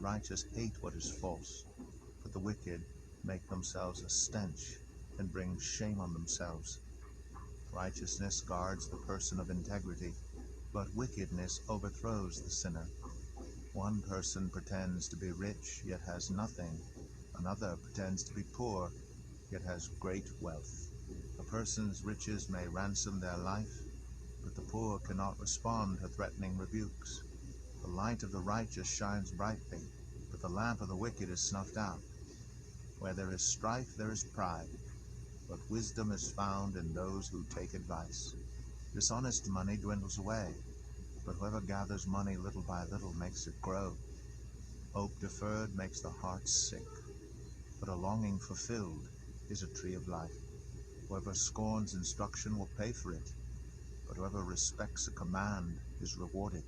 righteous hate what is false, but the wicked make themselves a stench and bring shame on themselves. Righteousness guards the person of integrity, but wickedness overthrows the sinner. One person pretends to be rich, yet has nothing. Another pretends to be poor, yet has great wealth. A person's riches may ransom their life, but the poor cannot respond to threatening rebukes. The light of the righteous shines brightly, but the lamp of the wicked is snuffed out. Where there is strife, there is pride, but wisdom is found in those who take advice. Dishonest money dwindles away, but whoever gathers money little by little makes it grow. Hope deferred makes the heart sick, but a longing fulfilled is a tree of life. Whoever scorns instruction will pay for it, but whoever respects a command is rewarded.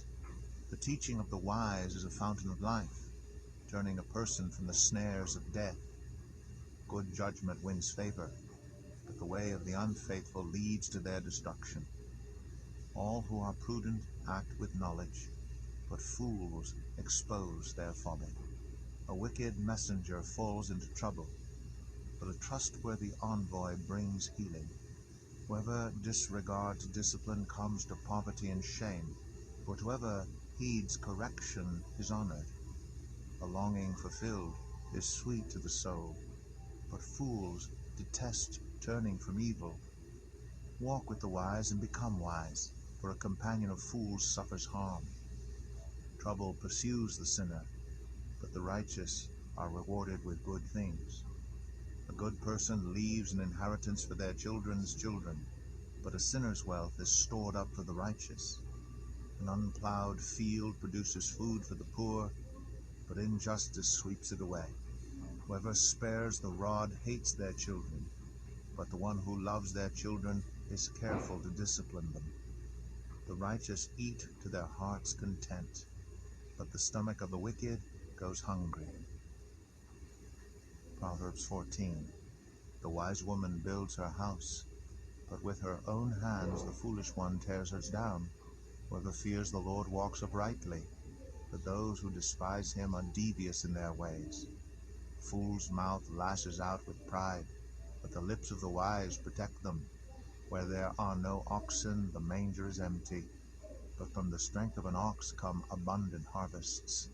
The teaching of the wise is a fountain of life, turning a person from the snares of death. Good judgment wins favor, but the way of the unfaithful leads to their destruction. All who are prudent act with knowledge, but fools expose their folly. A wicked messenger falls into trouble, but a trustworthy envoy brings healing. Whoever disregards discipline comes to poverty and shame, but whoever heeds correction is honored. A longing fulfilled is sweet to the soul, but fools detest turning from evil. Walk with the wise and become wise, for a companion of fools suffers harm. Trouble pursues the sinner, but the righteous are rewarded with good things. A good person leaves an inheritance for their children's children, but a sinner's wealth is stored up for the righteous. An unplowed field produces food for the poor, but injustice sweeps it away. Whoever spares the rod hates their children, but the one who loves their children is careful to discipline them. The righteous eat to their heart's content, but the stomach of the wicked goes hungry. Proverbs 14. The wise woman builds her house, but with her own hands the foolish one tears hers down. Whoever fears the Lord walks uprightly, but those who despise him are devious in their ways. A fool's mouth lashes out with pride, but the lips of the wise protect them. Where there are no oxen, the manger is empty, but from the strength of an ox come abundant harvests.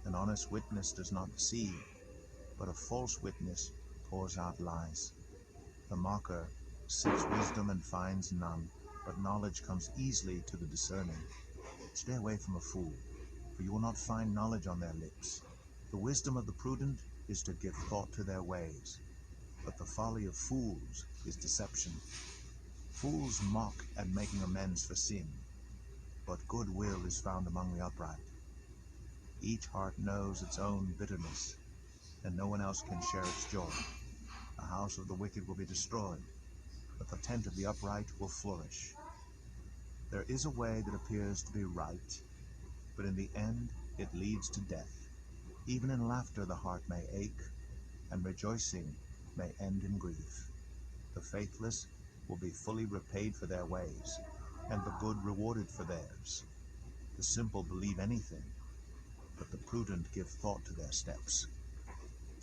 An honest witness does not deceive, but a false witness pours out lies. The mocker seeks wisdom and finds none, but knowledge comes easily to the discerning. Stay away from a fool, for you will not find knowledge on their lips. The wisdom of the prudent is to give thought to their ways, but the folly of fools is deception. Fools mock at making amends for sin, but goodwill is found among the upright. Each heart knows its own bitterness, and no one else can share its joy. The house of the wicked will be destroyed, but the tent of the upright will flourish. There is a way that appears to be right, but in the end it leads to death. Even in laughter the heart may ache, and rejoicing may end in grief. The faithless will be fully repaid for their ways, and the good rewarded for theirs. The simple believe anything, but the prudent give thought to their steps.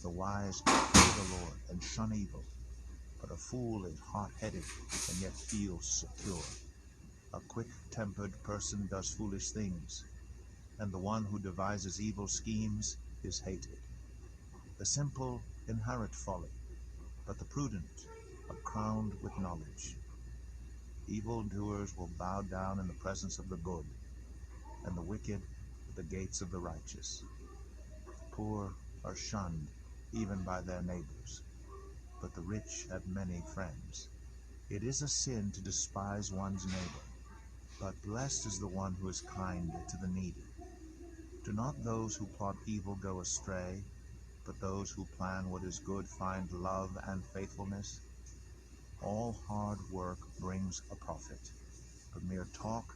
The wise fear the Lord and shun evil, but a fool is hot-headed and yet feels secure. A quick-tempered person does foolish things, and the one who devises evil schemes is hated. The simple inherit folly, but the prudent are crowned with knowledge. Evildoers will bow down in the presence of the good, and the wicked at the gates of the righteous. The poor are shunned even by their neighbors, but the rich have many friends. It is a sin to despise one's neighbor, but blessed is the one who is kind to the needy. Do not those who plot evil go astray, but those who plan what is good find love and faithfulness. All hard work brings a profit, but mere talk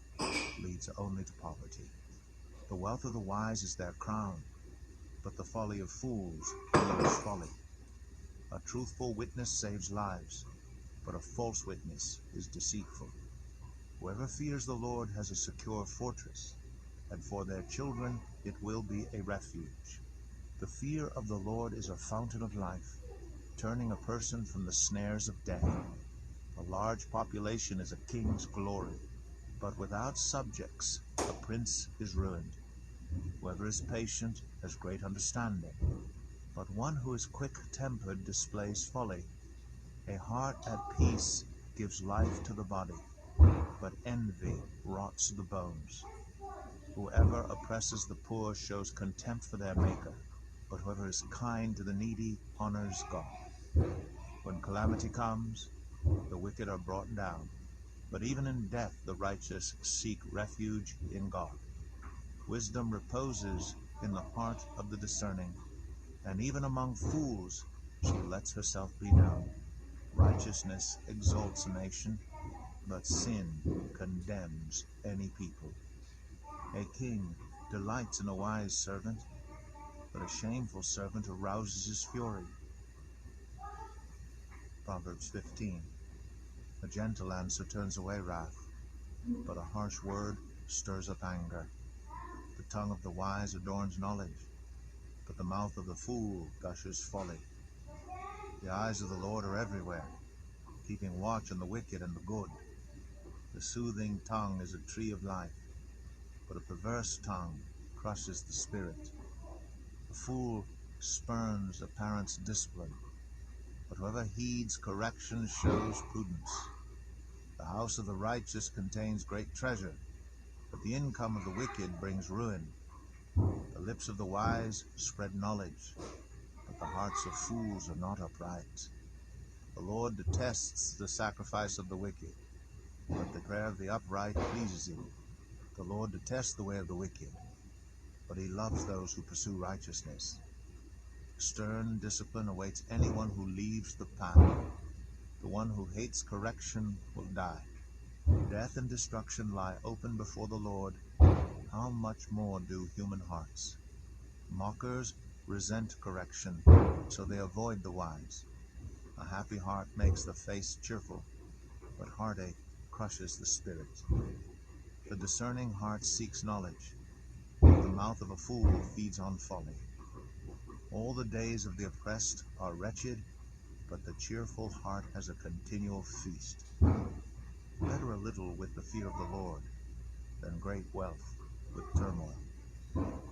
leads only to poverty. The wealth of the wise is their crown, but the folly of fools yields folly. A truthful witness saves lives, but a false witness is deceitful. Whoever fears the Lord has a secure fortress, and for their children it will be a refuge. The fear of the Lord is a fountain of life, turning a person from the snares of death. A large population is a king's glory, but without subjects a prince is ruined. Whoever is patient has great understanding, but one who is quick-tempered displays folly. A heart at peace gives life to the body, but envy rots the bones. Whoever oppresses the poor shows contempt for their Maker, but whoever is kind to the needy honors God. When calamity comes, the wicked are brought down, but even in death the righteous seek refuge in God. Wisdom reposes in the heart of the discerning, and even among fools she lets herself be known. Righteousness exalts a nation, but sin condemns any people. A king delights in a wise servant, but a shameful servant arouses his fury. Proverbs 15. A gentle answer turns away wrath, but a harsh word stirs up anger. The tongue of the wise adorns knowledge, but the mouth of the fool gushes folly. The eyes of the Lord are everywhere, keeping watch on the wicked and the good. The soothing tongue is a tree of life, but a perverse tongue crushes the spirit. The fool spurns a parent's discipline, but whoever heeds correction shows prudence. The house of the righteous contains great treasure, but the income of the wicked brings ruin. The lips of the wise spread knowledge, but the hearts of fools are not upright. The Lord detests the sacrifice of the wicked, but the prayer of the upright pleases him. The Lord detests the way of the wicked, but he loves those who pursue righteousness. Stern discipline awaits anyone who leaves the path. The one who hates correction will die. Death and destruction lie open before the Lord. How much more do human hearts? Mockers resent correction, so they avoid the wise. A happy heart makes the face cheerful, but heartache crushes the spirit. The discerning heart seeks knowledge, but the mouth of a fool feeds on folly. All the days of the oppressed are wretched, but the cheerful heart has a continual feast. Better a little with the fear of the Lord than great wealth with turmoil.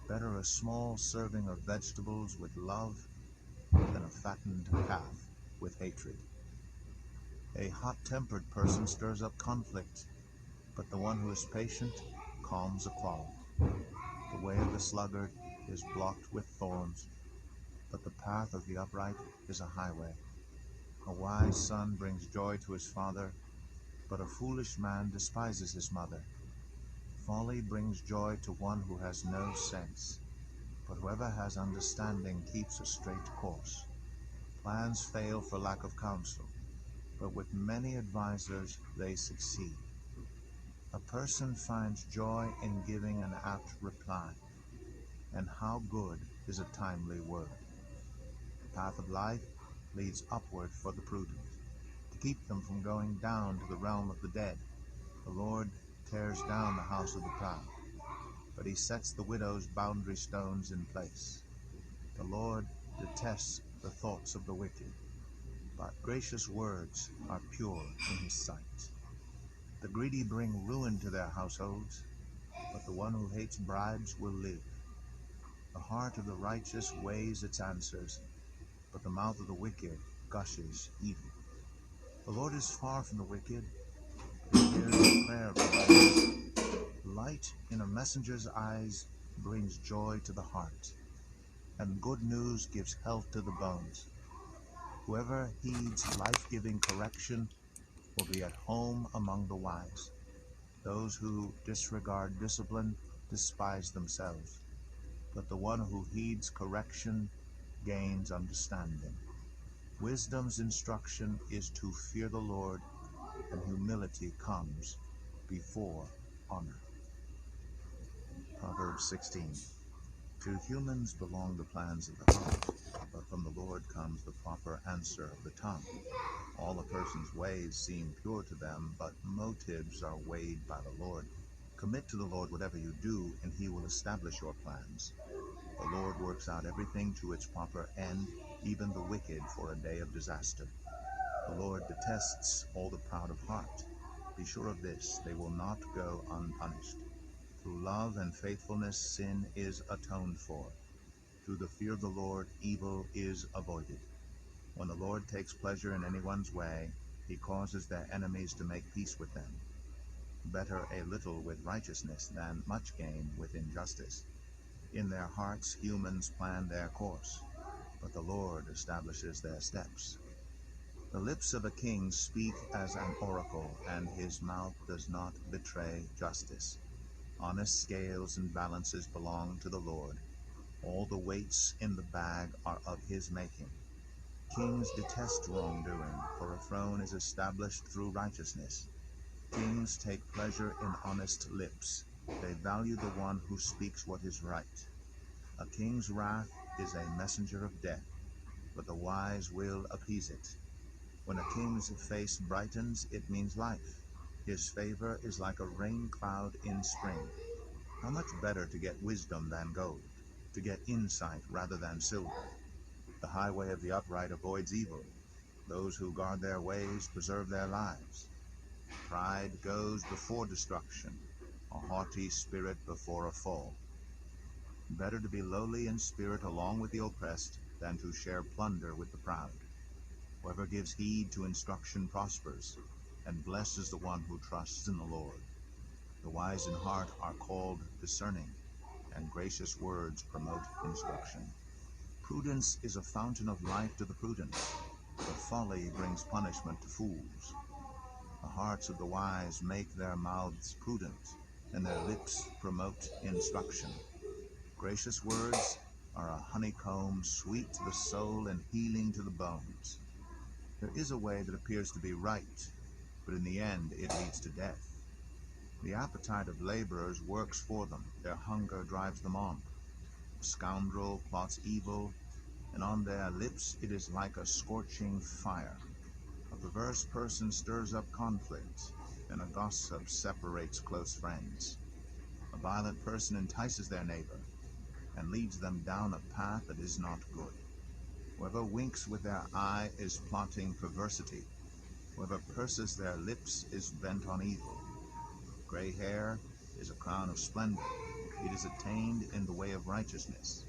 Better a small serving of vegetables with love than a fattened calf with hatred. A hot-tempered person stirs up conflict, but the one who is patient calms a quarrel. The way of the sluggard is blocked with thorns, but the path of the upright is a highway. A wise son brings joy to his father, but a foolish man despises his mother. Folly brings joy to one who has no sense, but whoever has understanding keeps a straight course. Plans fail for lack of counsel, but with many advisers they succeed. A person finds joy in giving an apt reply, and how good is a timely word. The path of life leads upward for the prudent, to keep them from going down to the realm of the dead. The Lord tears down the house of the proud, but he sets the widow's boundary stones in place. The Lord detests the thoughts of the wicked, but gracious words are pure in his sight. The greedy bring ruin to their households, but the one who hates bribes will live. The heart of the righteous weighs its answers, but the mouth of the wicked gushes evil. The Lord is far from the wicked, but he hears the prayer of the righteous. Light in a messenger's eyes brings joy to the heart, and good news gives health to the bones. Whoever heeds life-giving correction will be at home among the wise. Those who disregard discipline despise themselves, but the one who heeds correction gains understanding. Wisdom's instruction is to fear the Lord, and humility comes before honor. Proverbs 16. To humans belong the plans of the heart, but from the Lord comes the proper answer of the tongue. All a person's ways seem pure to them, but motives are weighed by the Lord. Commit to the Lord whatever you do, and he will establish your plans. The Lord works out everything to its proper end, even the wicked for a day of disaster. The Lord detests all the proud of heart. Be sure of this, they will not go unpunished. Through love and faithfulness, sin is atoned for. Through the fear of the Lord, evil is avoided. When the Lord takes pleasure in anyone's way, he causes their enemies to make peace with them. Better a little with righteousness than much gain with injustice. In their hearts humans plan their course, but the Lord establishes their steps. The lips of a king speak as an oracle, and his mouth does not betray justice. Honest scales and balances belong to the Lord. All the weights in the bag are of his making. Kings detest wrongdoing, for a throne is established through righteousness. Kings take pleasure in honest lips. They value the one who speaks what is right. A king's wrath is a messenger of death, but the wise will appease it. When a king's face brightens, it means life. His favor is like a rain cloud in spring. How much better to get wisdom than gold, to get insight rather than silver. The highway of the upright avoids evil. Those who guard their ways preserve their lives. Pride goes before destruction, a haughty spirit before a fall. Better to be lowly in spirit along with the oppressed than to share plunder with the proud. Whoever gives heed to instruction prospers, and blesses the one who trusts in the Lord. The wise in heart are called discerning, and gracious words promote instruction. Prudence is a fountain of life to the prudent, but folly brings punishment to fools. The hearts of the wise make their mouths prudent, and their lips promote instruction. Gracious words are a honeycomb, sweet to the soul and healing to the bones. There is a way that appears to be right, but in the end it leads to death. The appetite of laborers works for them, their hunger drives them on. A scoundrel plots evil, and on their lips it is like a scorching fire. A perverse person stirs up conflict, and a gossip separates close friends. A violent person entices their neighbor, and leads them down a path that is not good. Whoever winks with their eye is plotting perversity. Whoever purses their lips is bent on evil. Gray hair is a crown of splendor. It is attained in the way of righteousness.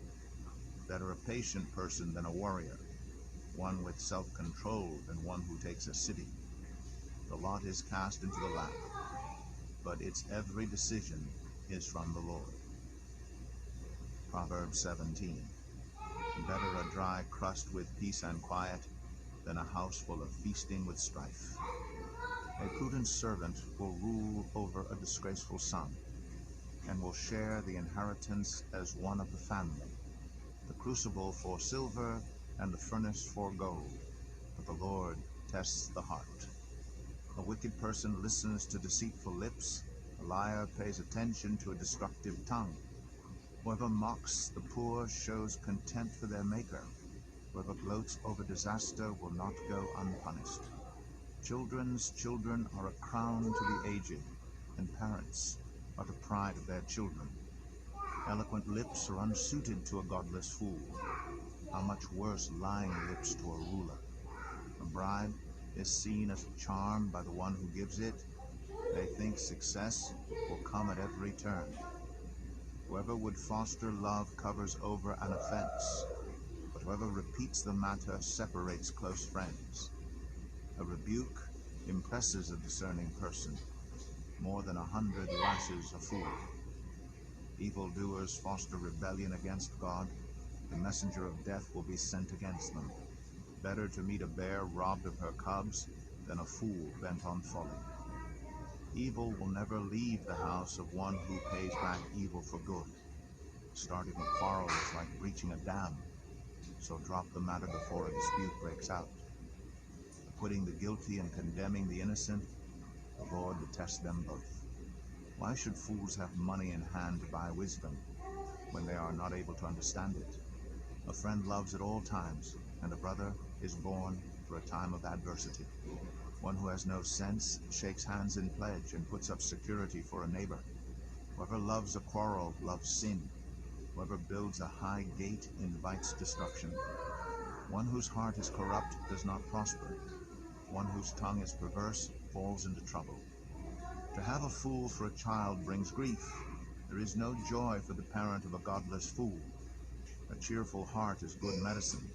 Better a patient person than a warrior, one with self-control than one who takes a city. The lot is cast into the lap, but its every decision is from the Lord. Proverbs 17. Better a dry crust with peace and quiet than a house full of feasting with strife. A prudent servant will rule over a disgraceful son, and will share the inheritance as one of the family. The crucible for silver and the furnace for gold, but the Lord tests the heart. A wicked person listens to deceitful lips. A liar pays attention to a destructive tongue. Whoever mocks the poor shows contempt for their Maker. Whoever gloats over disaster will not go unpunished. Children's children are a crown to the aged, and parents are the pride of their children. Eloquent lips are unsuited to a godless fool. How much worse lying lips to a ruler. A bribe is seen as a charm by the one who gives it. They think success will come at every turn. Whoever would foster love covers over an offense, but whoever repeats the matter separates close friends. A rebuke impresses a discerning person. More than 100 lashes a fool. Evildoers foster rebellion against God. The messenger of death will be sent against them. Better to meet a bear robbed of her cubs than a fool bent on folly. Evil will never leave the house of one who pays back evil for good. Starting a quarrel is like breaching a dam, so drop the matter before a dispute breaks out. Acquitting the guilty and condemning the innocent, the Lord detests them both. Why should fools have money in hand to buy wisdom when they are not able to understand it? A friend loves at all times, and a brother is born for a time of adversity. One who has no sense shakes hands in pledge and puts up security for a neighbor. Whoever loves a quarrel loves sin. Whoever builds a high gate invites destruction. One whose heart is corrupt does not prosper. One whose tongue is perverse falls into trouble. To have a fool for a child brings grief. There is no joy for the parent of a godless fool. A cheerful heart is good medicine,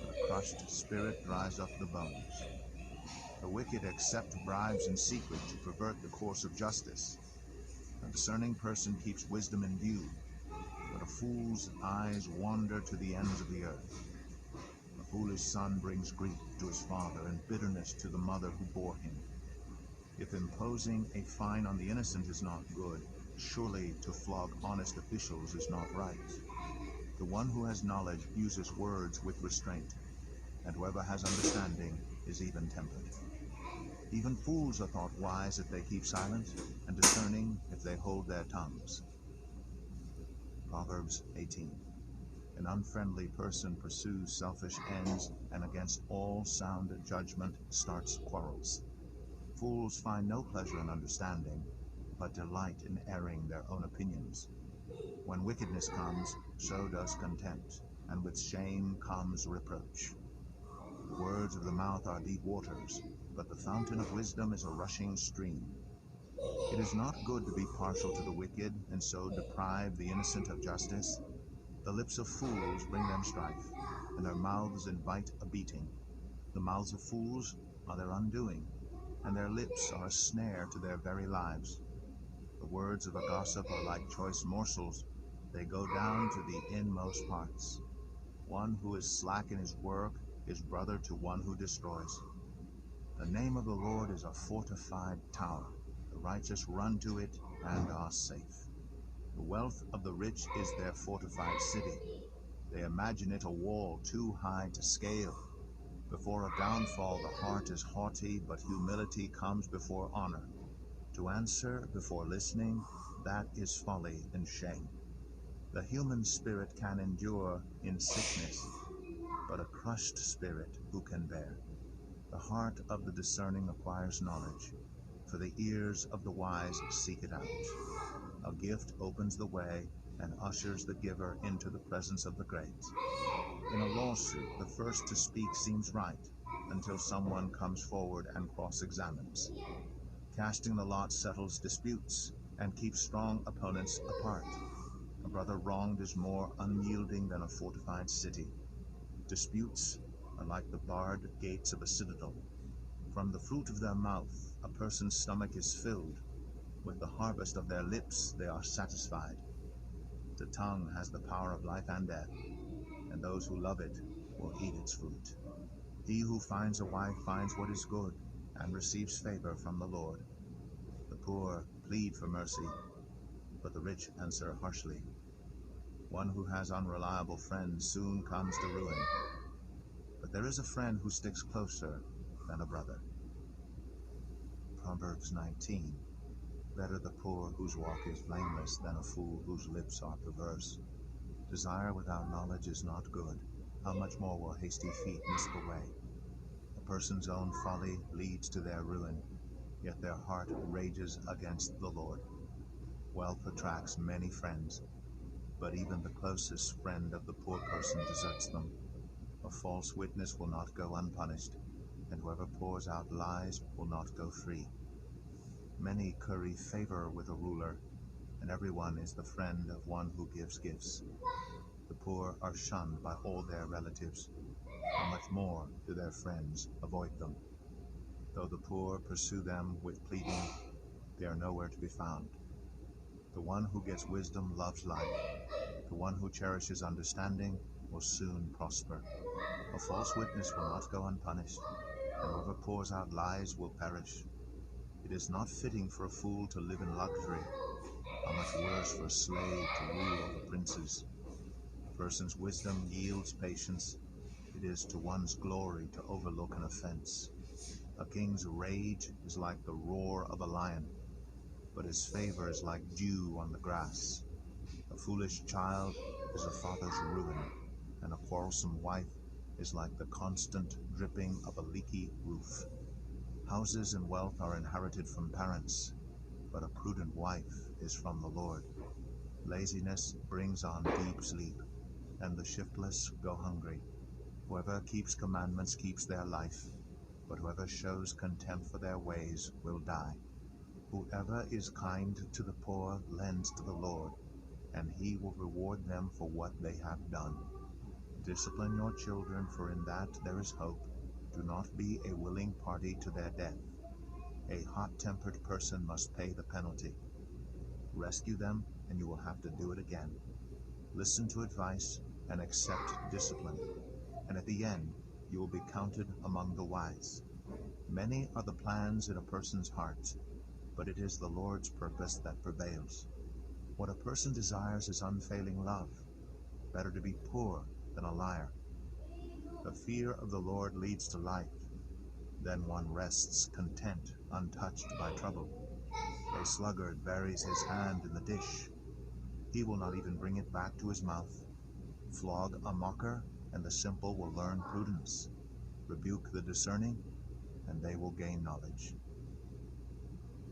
but a crushed spirit dries up the bones. The wicked accept bribes in secret to pervert the course of justice. A discerning person keeps wisdom in view, but a fool's eyes wander to the ends of the earth. A foolish son brings grief to his father and bitterness to the mother who bore him. If imposing a fine on the innocent is not good, surely to flog honest officials is not right. The one who has knowledge uses words with restraint, and whoever has understanding is even-tempered. Even fools are thought wise if they keep silent, and discerning if they hold their tongues. Proverbs 18. An unfriendly person pursues selfish ends, and against all sound judgment starts quarrels. Fools find no pleasure in understanding, but delight in airing their own opinions. When wickedness comes, so does contempt, and with shame comes reproach. The words of the mouth are deep waters, but the fountain of wisdom is a rushing stream. It is not good to be partial to the wicked, and so deprive the innocent of justice. The lips of fools bring them strife, and their mouths invite a beating. The mouths of fools are their undoing, and their lips are a snare to their very lives. The words of a gossip are like choice morsels. They go down to the inmost parts. One who is slack in his work is brother to one who destroys. The name of the Lord is a fortified tower. The righteous run to it and are safe. The wealth of the rich is their fortified city. They imagine it a wall too high to scale. Before a downfall, the heart is haughty, but humility comes before honor. To answer before listening, that is folly and shame. The human spirit can endure in sickness, but a crushed spirit who can bear? The heart of the discerning acquires knowledge, for the ears of the wise seek it out. A gift opens the way and ushers the giver into the presence of the great. In a lawsuit, the first to speak seems right, until someone comes forward and cross-examines. Casting the lot settles disputes and keeps strong opponents apart. A brother wronged is more unyielding than a fortified city. Disputes are like the barred gates of a citadel. From the fruit of their mouth, a person's stomach is filled. With the harvest of their lips, they are satisfied. The tongue has the power of life and death, and those who love it will eat its fruit. He who finds a wife finds what is good, and receives favor from the Lord. The poor plead for mercy, but the rich answer harshly. One who has unreliable friends soon comes to ruin, but there is a friend who sticks closer than a brother. Proverbs 19. Better the poor whose walk is blameless than a fool whose lips are perverse. Desire without knowledge is not good. How much more will hasty feet miss the way? A person's own folly leads to their ruin, yet their heart rages against the Lord. Wealth attracts many friends, but even the closest friend of the poor person deserts them. A false witness will not go unpunished, and whoever pours out lies will not go free. Many curry favor with a ruler, and everyone is the friend of one who gives gifts. The poor are shunned by all their relatives. How much more do their friends avoid them? Though the poor pursue them with pleading, they are nowhere to be found. The one who gets wisdom loves life. The one who cherishes understanding will soon prosper. A false witness will not go unpunished, and whoever pours out lies will perish. It is not fitting for a fool to live in luxury. How much worse for a slave to rule over princes? A person's wisdom yields patience. It is to one's glory to overlook an offense. A king's rage is like the roar of a lion, but his favor is like dew on the grass. A foolish child is a father's ruin, and a quarrelsome wife is like the constant dripping of a leaky roof. Houses and wealth are inherited from parents, but a prudent wife is from the Lord. Laziness brings on deep sleep, and the shiftless go hungry. Whoever keeps commandments keeps their life, but whoever shows contempt for their ways will die. Whoever is kind to the poor lends to the Lord, and he will reward them for what they have done. Discipline your children, for in that there is hope. Do not be a willing party to their death. A hot-tempered person must pay the penalty. Rescue them, and you will have to do it again. Listen to advice and accept discipline, and at the end you will be counted among the wise. Many are the plans in a person's heart, but it is the Lord's purpose that prevails. What a person desires is unfailing love. Better to be poor than a liar. The fear of the Lord leads to life. Then one rests content, untouched by trouble. A sluggard buries his hand in the dish. He will not even bring it back to his mouth. Flog a mocker, and the simple will learn prudence. Rebuke the discerning, and they will gain knowledge.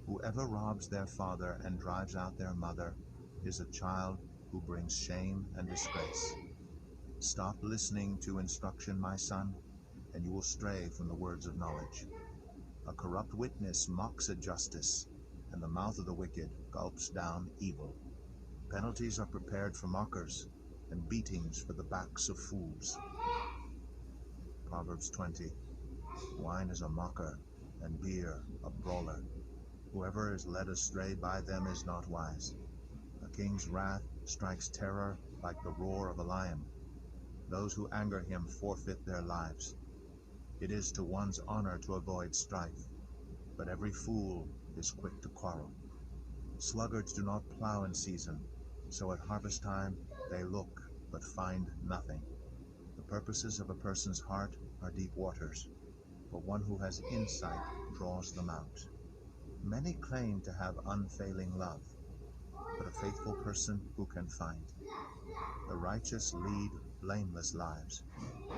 Whoever robs their father and drives out their mother is a child who brings shame and disgrace. Stop listening to instruction, my son, and you will stray from the words of knowledge. A corrupt witness mocks at justice, and the mouth of the wicked gulps down evil. Penalties are prepared for mockers, and beatings for the backs of fools. Proverbs 20. Wine is a mocker, and beer a brawler. Whoever is led astray by them is not wise. A king's wrath strikes terror like the roar of a lion. Those who anger him forfeit their lives. It is to one's honor to avoid strife, but every fool is quick to quarrel. Sluggards do not plow in season, so at harvest time they look but find nothing. The purposes of a person's heart are deep waters, but one who has insight draws them out. Many claim to have unfailing love, but a faithful person who can find? The righteous lead blameless lives.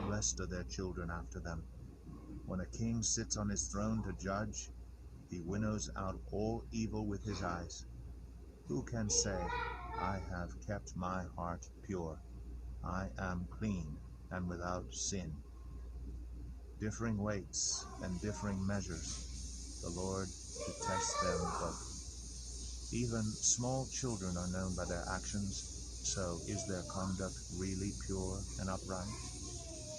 Blessed are their children after them. When a king sits on his throne to judge, he winnows out all evil with his eyes. Who can say, I have kept my heart pure. I am clean and without sin. Differing weights and differing measures, the Lord detests them both. Even small children are known by their actions, so is their conduct really pure and upright?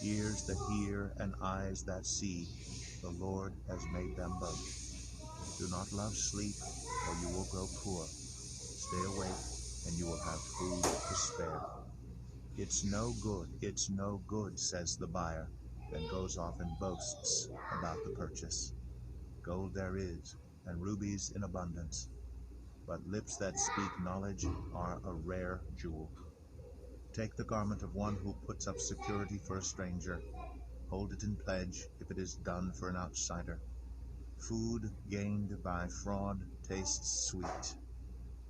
Ears that hear and eyes that see, the Lord has made them both. Do not love sleep, or you will grow poor. Stay awake, and you will have food to spare. It's no good, says the buyer, then goes off and boasts about the purchase. Gold there is, and rubies in abundance, but lips that speak knowledge are a rare jewel. Take the garment of one who puts up security for a stranger. Hold it in pledge if it is done for an outsider. Food gained by fraud tastes sweet,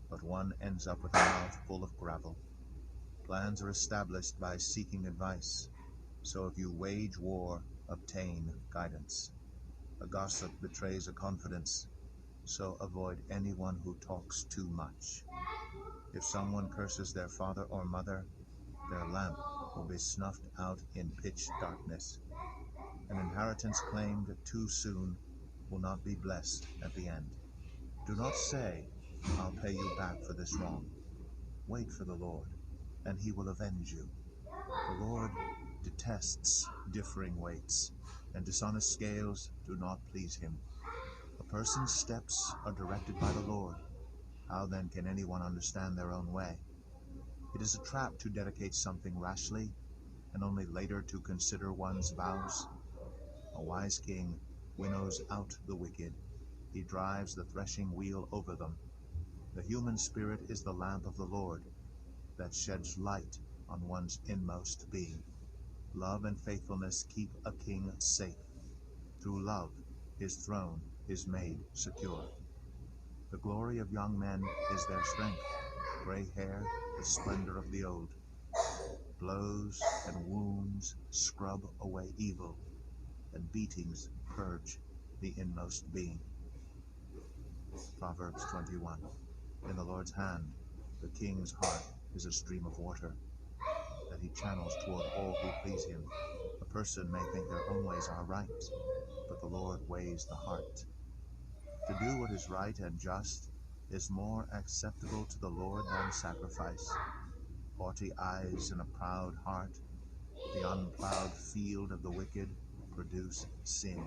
but one ends up with a mouth full of gravel. Plans are established by seeking advice, so if you wage war, obtain guidance. A gossip betrays a confidence, so avoid anyone who talks too much. If someone curses their father or mother, their lamp will be snuffed out in pitch darkness. An inheritance claimed too soon will not be blessed at the end. Do not say, I'll pay you back for this wrong. Wait for the Lord, and he will avenge you. The Lord detests differing weights, and dishonest scales do not please him. A person's steps are directed by the Lord. How then can anyone understand their own way? It is a trap to dedicate something rashly, and only later to consider one's vows. A wise king winnows out the wicked. He drives the threshing wheel over them. The human spirit is the lamp of the Lord that sheds light on one's inmost being. Love and faithfulness keep a king safe. Through love, his throne is made secure. The glory of young men is their strength. Gray hair, the splendor of the old. Blows and wounds scrub away evil, and beatings purge the inmost being. Proverbs 21. In the Lord's hand The king's heart is a stream of water that he channels toward all who please him. A person may think their own ways are right, but the Lord weighs the heart. To do what is right and just is more acceptable to the Lord than sacrifice. Haughty eyes and a proud heart, the unplowed field of the wicked, produce sin.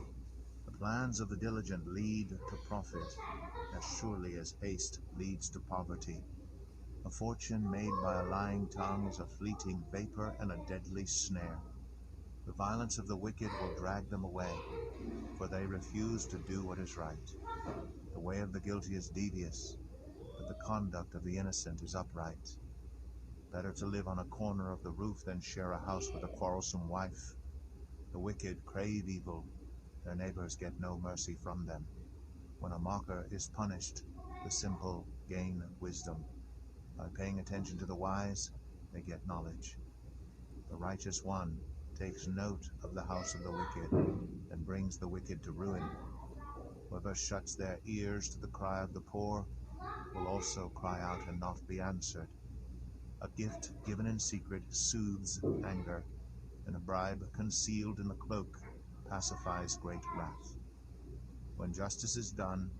The plans of the diligent lead to profit, as surely as haste leads to poverty. A fortune made by a lying tongue is a fleeting vapor and a deadly snare. The violence of the wicked will drag them away, for they refuse to do what is right. The way of the guilty is devious, but the conduct of the innocent is upright. Better to live on a corner of the roof than share a house with a quarrelsome wife. The wicked crave evil, their neighbors get no mercy from them. When a mocker is punished, the simple gain wisdom. By paying attention to the wise, they get knowledge. The righteous one takes note of the house of the wicked, and brings the wicked to ruin. Whoever shuts their ears to the cry of the poor will also cry out and not be answered. A gift given in secret soothes anger, and a bribe concealed in the cloak pacifies great wrath. When justice is done,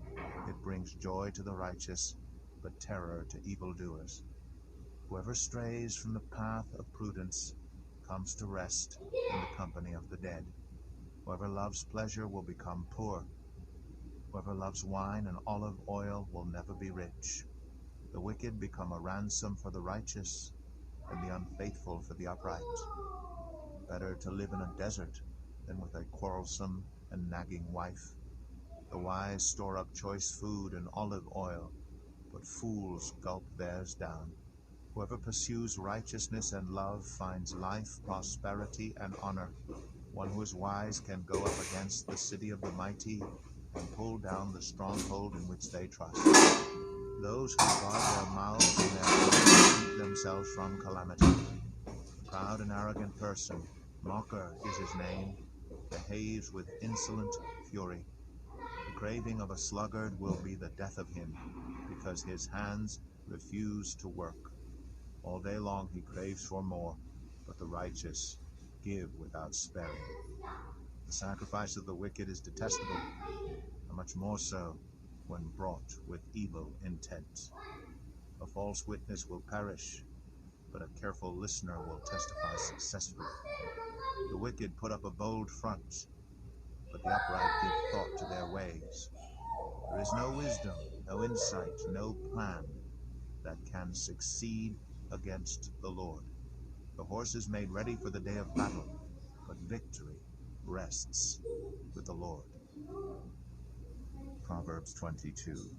it brings joy to the righteous, but terror to evildoers. Whoever strays from the path of prudence comes to rest in the company of the dead. Whoever loves pleasure will become poor. Whoever loves wine and olive oil will never be rich. The wicked become a ransom for the righteous, and the unfaithful for the upright. Better to live in a desert than with a quarrelsome and nagging wife. The wise store up choice food and olive oil, but fools gulp theirs down. Whoever pursues righteousness and love finds life, prosperity, and honor. One who is wise can go up against the city of the mighty and pull down the stronghold in which they trust. Those who guard their mouths and their eyes keep themselves from calamity. The proud and arrogant person, mocker is his name, behaves with insolent fury. The craving of a sluggard will be the death of him, because his hands refuse to work. All day long he craves for more, but the righteous give without sparing. The sacrifice of the wicked is detestable, and much more so when brought with evil intent. A false witness will perish, but a careful listener will testify successfully. The wicked put up a bold front, but the upright give thought to their ways. There is no wisdom, no insight, no plan that can succeed against the Lord. The horse is made ready for the day of battle, but victory rests with the Lord. Proverbs 22.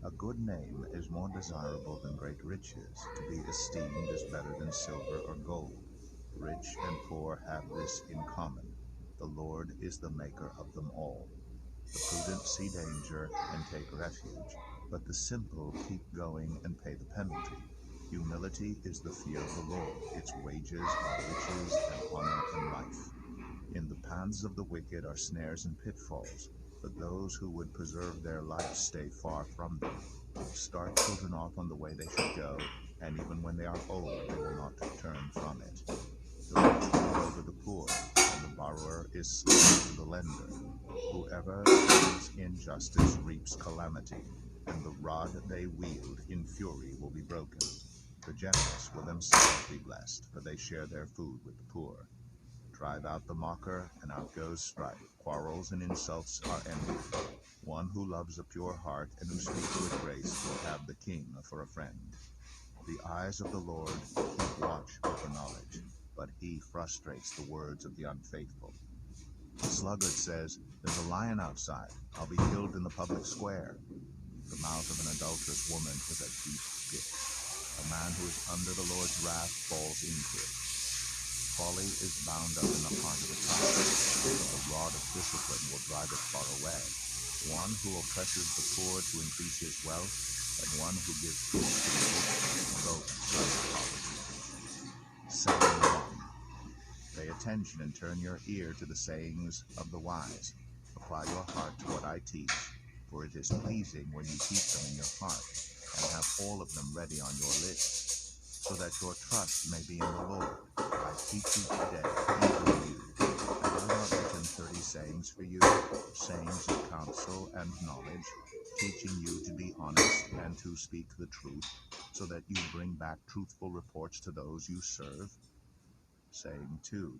A good name is more desirable than great riches. To be esteemed is better than silver or gold. Rich and poor have this in common: the Lord is the maker of them all. The prudent see danger and take refuge, but the simple keep going and pay the penalty. Humility is the fear of the Lord. Its wages are riches and honor and life. In the paths of the wicked are snares and pitfalls, but those who would preserve their life stay far from them. Start children off on the way they should go, and even when they are old, they will not turn from it. The rich rule over the poor, and the borrower is slave to the lender. Whoever does injustice reaps calamity, and the rod they wield in fury will be broken. The generous will themselves be blessed, for they share their food with the poor. Drive out the mocker, and out goes strife. Quarrels and insults are ended. One who loves a pure heart and who speaks with grace will have the king for a friend. The eyes of the Lord keep watch over knowledge, but he frustrates the words of the unfaithful. The sluggard says, "There's a lion outside. I'll be killed in the public square." The mouth of an adulterous woman is a deep pit. A man who is under the Lord's wrath falls into it. Folly is bound up in the heart of a child, but the rod of discipline will drive it far away. One who oppresses the poor to increase his wealth, and one who gives food to the rich, both bring poverty. Saying 1. Pay attention and turn your ear to the sayings of the wise. Apply your heart to what I teach, for it is pleasing when you keep them in your heart. and have all of them ready on your list, so that your trust may be in the Lord. I teach you today, even you. Have I not written 30 sayings for you, sayings of counsel and knowledge, teaching you to be honest and to speak the truth, so that you bring back truthful reports to those you serve? Saying 2.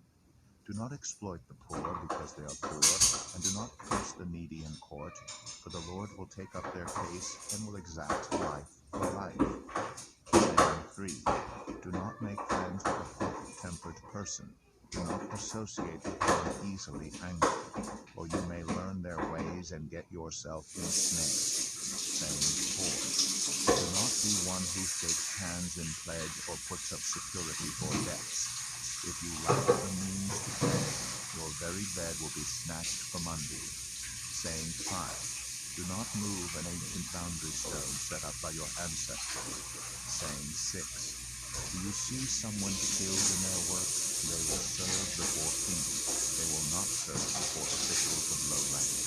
Do not exploit the poor because they are poor, and do not press the needy in court, for the Lord will take up their case and will exact life for life. Saying 3. Do not make friends with a hot-tempered person. Do not associate with one easily angered, or you may learn their ways and get yourself ensnared. Saying 4. Do not be one who shakes hands in pledge or puts up security for debts. If you lack the means to pay, your very bed will be snatched from under you. Saying 5. Do not move an ancient boundary stone set up by your ancestors. Saying 6. Do you see someone skilled in their work? They will serve before kings. They will not serve before officials of low rank.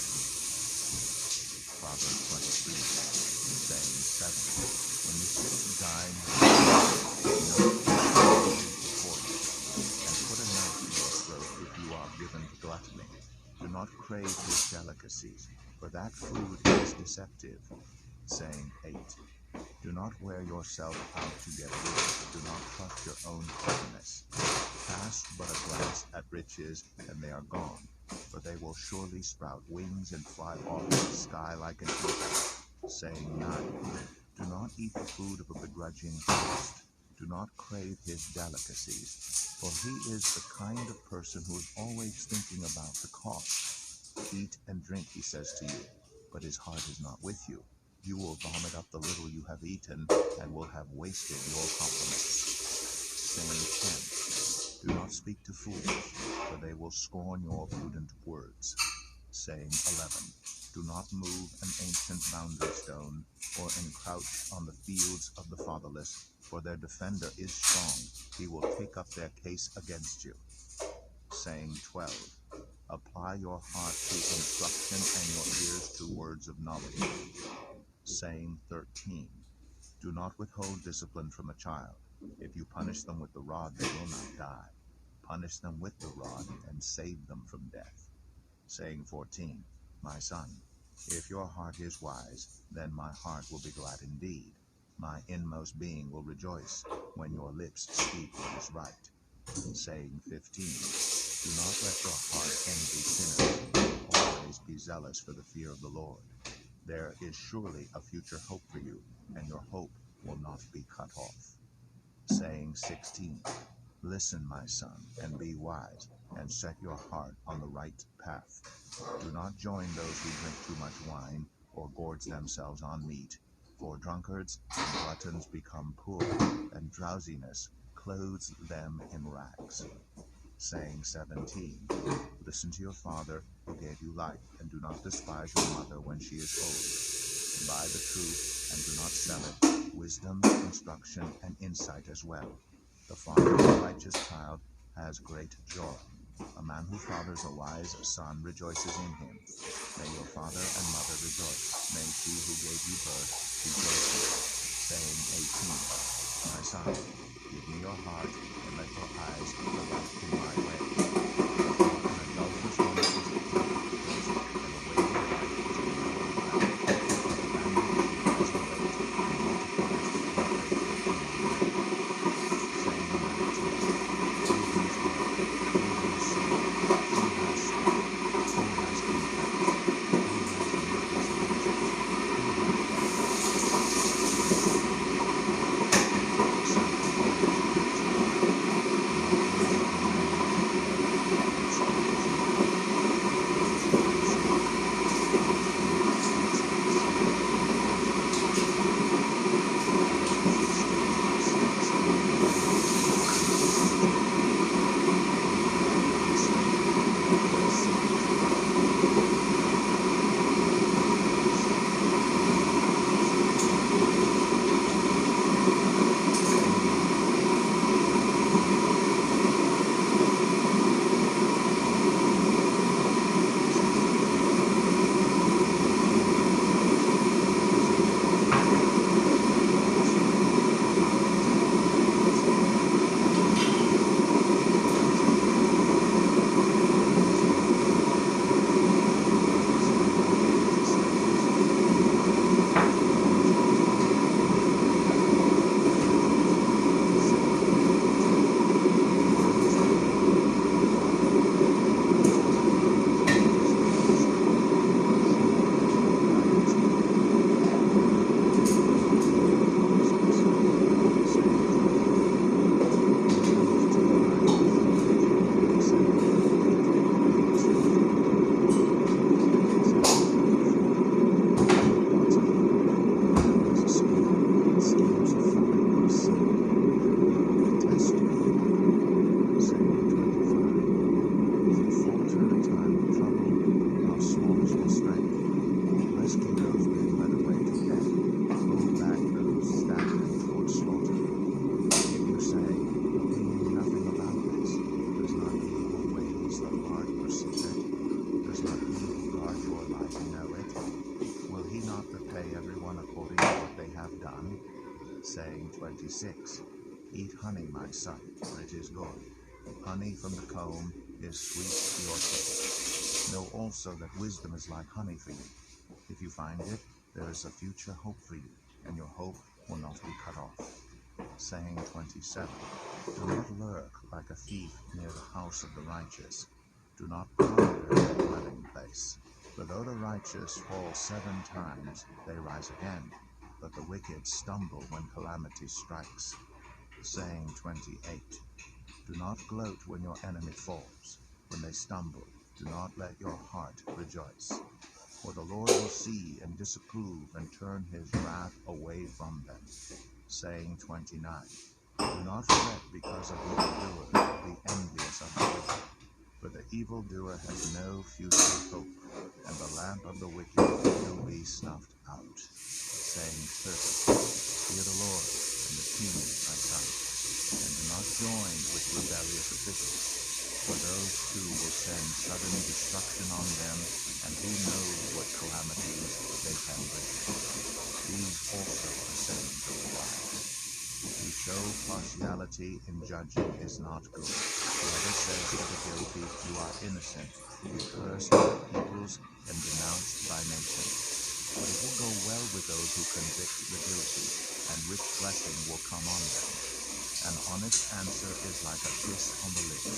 Proverbs 23. Saying 7. When you sit to dine, before you, and put a knife to your throat if you are given to gluttony. Do not crave his delicacies, for that food is deceptive. Saying 8. Do not wear yourself out to get rich. Do not trust your own cleverness. Cast but a glance at riches, and they are gone, for they will surely sprout wings and fly off in the sky like an eagle. Saying 9. Do not eat the food of a begrudging host. Do not crave his delicacies, for he is the kind of person who is always thinking about the cost. Eat and drink, he says to you, but his heart is not with you. You will vomit up the little you have eaten, and will have wasted your compliments. Saying 10. Do not speak to fools, for they will scorn your prudent words. Saying 11. Do not move an ancient boundary stone, or encroach on the fields of the fatherless, for their defender is strong. He will take up their case against you. Saying 12. Apply your heart to instruction and your ears to words of knowledge. Saying 13. Do not withhold discipline from a child. If you punish them with the rod, they will not die. Punish them with the rod and save them from death. Saying 14. My son, if your heart is wise, then my heart will be glad indeed. My inmost being will rejoice when your lips speak what is right. Saying 15. Do not let your heart envy sinners. Always be zealous for the fear of the Lord. There is surely a future hope for you, and your hope will not be cut off. Saying 16. Listen, my son, and be wise, and set your heart on the right path. Do not join those who drink too much wine, or gorge themselves on meat, for drunkards and gluttons become poor, and drowsiness clothes them in rags. Saying 17. Listen to your father, who gave you life, and do not despise your mother when she is old. Buy the truth, and do not sell it, wisdom, instruction, and insight as well. The father of a righteous child has great joy. A man who fathers a wise son rejoices in him. May your father and mother rejoice. May she who gave you birth rejoice in you. Saying 18. My son, give me your heart, and let your eyes delight in my way. For an adulterous woman is a proof of guilt, and the way of life is a narrow path. Abandon as a weight, and multiplies the profit of the Saying 19. Who has love? Who has soul? Who has strength? Who has contempt? Who has made his vengeance? Who has done this? 26. Eat honey, my son, for it is good. Honey from the comb is sweet to your taste. Know also that wisdom is like honey for you. If you find it, there is a future hope for you, and your hope will not be cut off. Saying 27. Do not lurk like a thief near the house of the righteous. Do not plunder their dwelling place. For though the righteous fall 7 times, they rise again, but the wicked stumble when calamity strikes. Saying 28. Do not gloat when your enemy falls. When they stumble, do not let your heart rejoice. For the Lord will see and disapprove and turn his wrath away from them. Saying 29. Do not fret because of evildoers, be envious of the wicked. For the evildoer has no future hope, and the lamp of the wicked will be snuffed out. Saying 30. Fear the Lord and the king, my son, and do not join with rebellious officials, for those too will send sudden destruction on them, and who knows what calamities they can bring. These also are sayings of the wise. To show partiality in judging is not good. Whoever says to the guilty, you are innocent, is cursed by peoples and denounced by nations. But it will go well with those who convict the guilty, and rich blessing will come on them. An honest answer is like a kiss on the lips.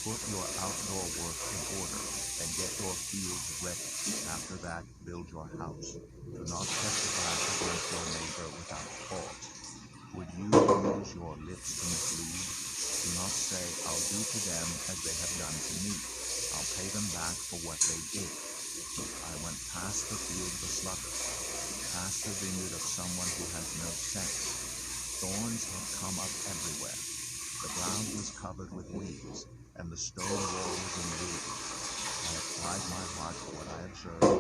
Put your outdoor work in order, and get your fields ready. After that, build your house. Do not testify against your neighbor without fault. Would you use your lips to mislead? Do not say, I'll do to them as they have done to me. I'll pay them back for what they did. I went past the field of a sluggard, past the vineyard of someone who has no sense. Thorns had come up everywhere. The ground was covered with weeds, and the stone wall was in ruins. I applied my heart to what I observed,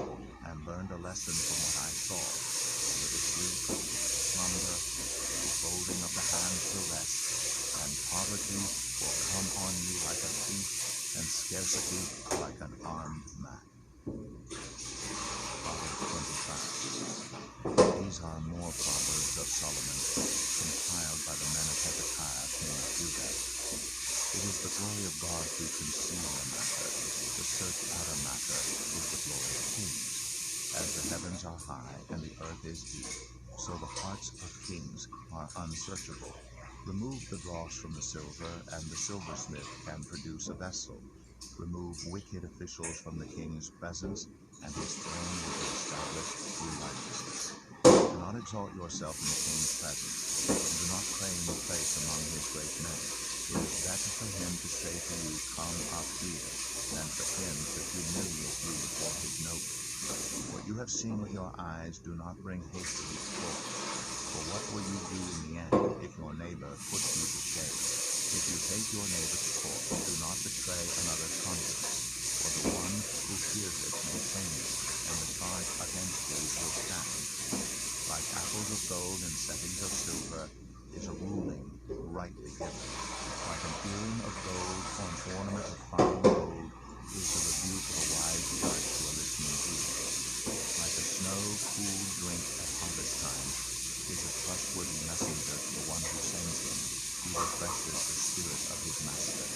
and learned a lesson from what I saw. Little sleep, slumber, folding of the hands to rest, and poverty will come on you like a thief, and scarcity like an armed man. Proverbs 25. These are more proverbs of Solomon, compiled by the men of Hezekiah, king of Judah. It is the glory of God to conceal a matter. To search out a matter is the glory of kings. As the heavens are high and the earth is deep, so the hearts of kings are unsearchable. Remove the dross from the silver, and the silversmith can produce a vessel. Remove wicked officials from the king's presence, and his throne will be established through righteousness. Do not exalt yourself in the king's presence, and do not claim a place among his great men. It is better for him to say to you, come up here, than for him to humiliate you before his nobles. What you have seen with your eyes, do not bring hastily before. For what will you do in the end if your neighbor puts you to shame? If you take your neighbor to court, do not betray another's conscience. For the one who fears it may shame you, and the charge against you will stand. Like apples of gold and settings of silver is a ruling rightly given. Like an earring of gold or an ornament of fine gold is the rebuke of a wise judge to a listening ear. Like a snow-cool drink at harvest time is a trustworthy messenger to the one who sends him. He refreshes the spirit of his master.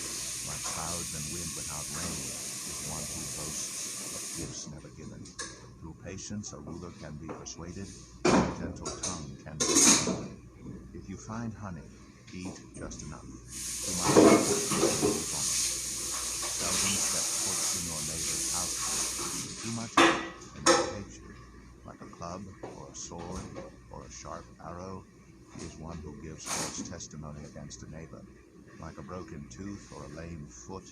Like clouds and wind without rain is one who boasts of gifts never given. Through patience a ruler can be persuaded, and a gentle tongue can be controlled. If you find honey, eat just enough. Too much will be vomit. Seldom step foot in your neighbor's house. Too much of it, and they hate you. Like a club, or a sword, or a sharp arrow, is one who gives false testimony against a neighbor. Like a broken tooth or a lame foot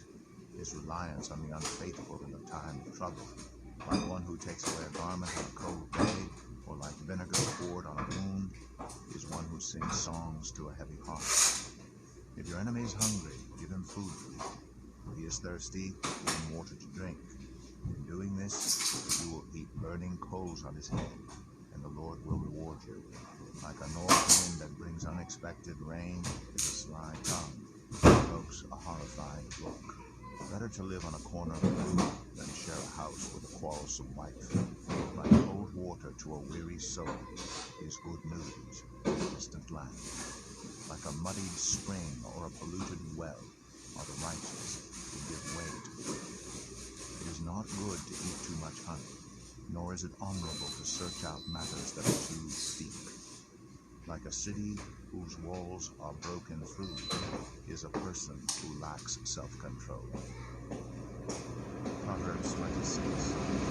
is reliance on the unfaithful in a time of trouble. Like one who takes away a garment on a cold day, or like vinegar poured on a wound, is one who sings songs to a heavy heart. If your enemy is hungry, give him food to eat. If he is thirsty, give him water to drink. In doing this, you will heap burning coals on his head, and the Lord will reward you. Like a north wind that brings unexpected rain is a sly tongue, that provokes a horrified look. Better to live on a corner of a room than share a house with a quarrelsome wife. Like cold water to a weary soul is good news in a distant land. Like a muddied spring or a polluted well are the righteous who give way to the wicked. It is not good to eat too much honey, nor is it honorable to search out matters that are too deep. Like a city whose walls are broken through is a person who lacks self-control. Proverbs 26.